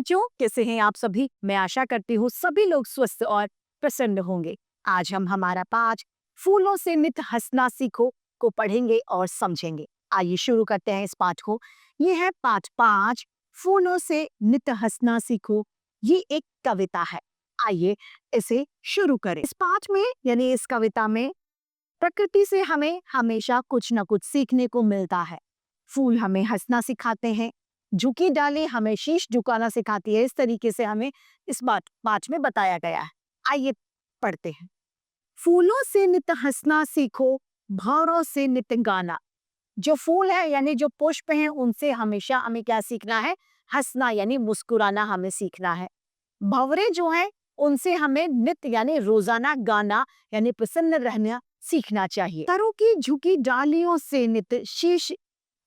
बच्चों, कैसे हैं आप सभी? मैं आशा करती हूँ सभी लोग स्वस्थ और प्रसन्न होंगे। आज हम हमारा पाठ फूलों से नित हंसना सीखो को पढ़ेंगे और समझेंगे। आइए शुरू करते हैं इस पाठ को। ये है पाठ 5, फूलों से नित हंसना सीखो। ये एक कविता है। आइए इसे शुरू करें। इस पाठ में यानी इस कविता में प्रकृति से हमें हमेशा कुछ न कुछ सीखने को मिलता है। फूल हमें हंसना सिखाते हैं, झुकी डाली हमें शीश झुकाना सिखाती है। इस तरीके से हमें इस पाठ में बताया गया है। आइए पढ़ते हैं। फूलों से नित हंसना सीखो, भौरों से नित गाना। जो फूल है यानी जो पुष्प हैं, उनसे हमेशा हमें क्या सीखना है? हंसना यानी मुस्कुराना हमें सीखना है। भंवरे जो हैं, उनसे हमें नित यानी रोजाना गाना यानी प्रसन्न रहना सीखना चाहिए। तरों की झुकी डालियों से नित शीश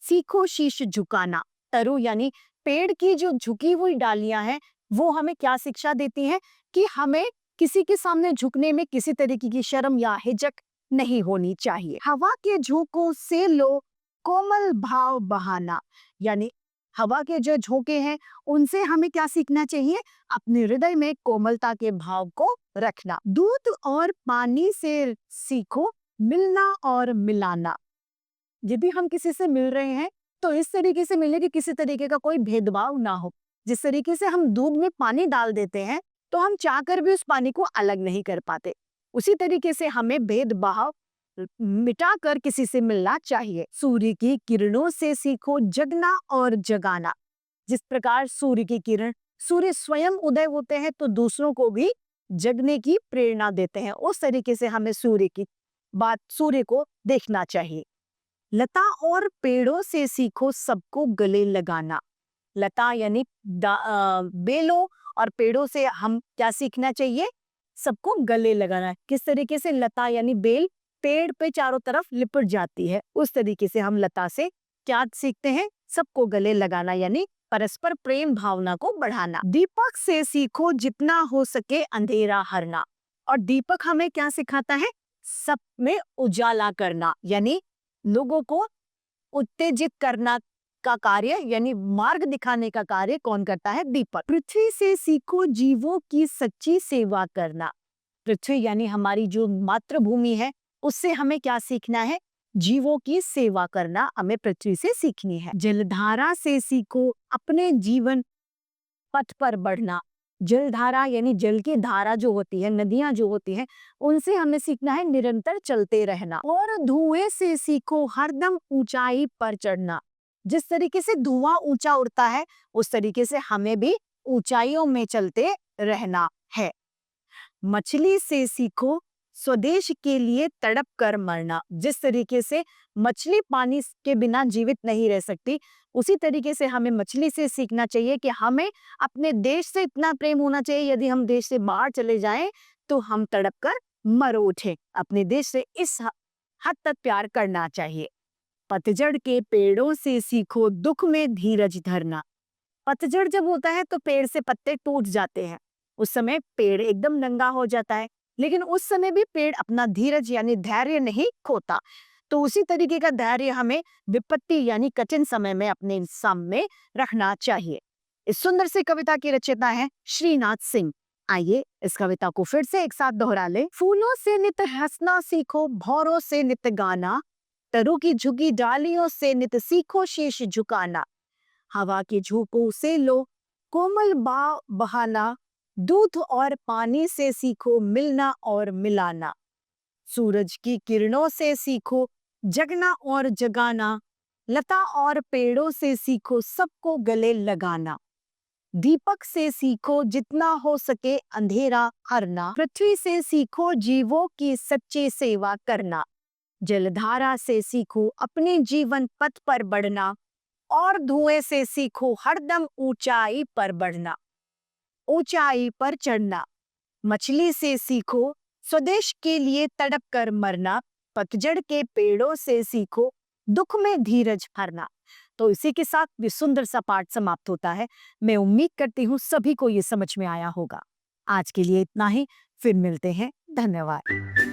सीखो शीश झुकाना। तरु यानी पेड़ की जो झुकी हुई डालियां हैं, वो हमें क्या शिक्षा देती हैं कि हमें किसी के सामने झुकने में किसी तरीके की शर्म या हिचक नहीं होनी चाहिए। हवा के झोंकों से लो कोमल भाव बहाना, यानी हवा के जो झोंके हैं, उनसे हमें क्या सीखना चाहिए? अपने हृदय में कोमलता के भाव को रखना। दूध और पानी से सीखो मिलना और मिलाना। यदि हम किसी से मिल रहे हैं तो इस तरीके से मिले कि किसी तरीके का कोई भेदभाव ना हो। जिस तरीके से हम दूध में पानी डाल देते हैं तो हम चाहकर भी उस पानी को अलग नहीं कर पाते, उसी तरीके से हमें भेदभाव मिटाकर किसी से मिलना चाहिए। सूर्य की किरणों से सीखो जगना और जगाना। जिस प्रकार सूर्य की किरण, सूर्य स्वयं उदय होते हैं तो दूसरों को भी जगने की प्रेरणा देते हैं। उस तरीके से हमें सूर्य को देखना चाहिए। लता और पेड़ों से सीखो सबको गले लगाना। लता यानी बेलों और पेड़ों से हम क्या सीखना चाहिए? सबको गले लगाना। किस तरीके से? लता यानी बेल पेड़ पे चारों तरफ लिपट जाती है, उस तरीके से हम लता से क्या सीखते हैं? सबको गले लगाना यानी परस्पर प्रेम भावना को बढ़ाना। दीपक से सीखो जितना हो सके अंधेरा हरना। और दीपक हमें क्या सिखाता है? सब में उजाला करना, यानी लोगों को उत्तेजित करना का कार्य यानी मार्ग दिखाने का कार्य कौन करता है? दीपक। पृथ्वी से सीखो जीवों की सच्ची सेवा करना। पृथ्वी यानी हमारी जो मातृभूमि है, उससे हमें क्या सीखना है? जीवों की सेवा करना हमें पृथ्वी से सीखनी है। जलधारा से सीखो अपने जीवन पथ पर बढ़ना। जलधारा यानी जल की धारा जो होती है, नदियां जो होती हैं, उनसे हमें सीखना है निरंतर चलते रहना। और धुएं से सीखो हरदम ऊंचाई पर चढ़ना। जिस तरीके से धुआं ऊंचा उड़ता है, उस तरीके से हमें भी ऊंचाइयों में चलते रहना है। मछली से सीखो स्वदेश के लिए तड़प कर मरना। जिस तरीके से मछली पानी के बिना जीवित नहीं रह सकती, उसी तरीके से हमें मछली से सीखना चाहिए कि हमें अपने देश से इतना प्रेम होना चाहिए, यदि हम देश से बाहर चले जाएं तो हम तड़प कर मर उठे। अपने देश से इस हद तक प्यार करना चाहिए। पतझड़ के पेड़ों से सीखो दुख में धीरज धरना। पतझड़ जब होता है तो पेड़ से पत्ते टूट जाते हैं, उस समय पेड़ एकदम नंगा हो जाता है, लेकिन उस समय भी पेड़ अपना धीरज यानी धैर्य नहीं खोता। तो उसी तरीके का धैर्य हमें विपत्ति यानी कठिन समय में अपने सामने रखना चाहिए। इस सुंदर सी कविता की रचयिता है श्रीनाथ सिंह। आइए इस कविता को फिर से एक साथ दोहरा ले। फूलों से नित हंसना सीखो, भौरों से नित गाना। तरु की झुकी डालियों से नित सीखो शीश झुकाना। हवा के झोंकों से लो कोमल भाव बहाना। दूध और पानी से सीखो मिलना और मिलाना। सूरज की किरणों से सीखो जगना और जगाना। लता और पेड़ों से सीखो सबको गले लगाना। दीपक से सीखो जितना हो सके अंधेरा हरना। पृथ्वी से सीखो जीवों की सच्ची सेवा करना। जलधारा से सीखो अपने जीवन पथ पर बढ़ना। और धुएं से सीखो हरदम ऊंचाई पर बढ़ना, ऊंचाई पर चढ़ना। मछली से सीखो स्वदेश के लिए तड़प कर मरना। पतझड़ के पेड़ों से सीखो दुख में धीरज हरना। तो इसी के साथ ये सुंदर सा पाठ समाप्त होता है। मैं उम्मीद करती हूँ सभी को ये समझ में आया होगा। आज के लिए इतना ही, फिर मिलते हैं। धन्यवाद।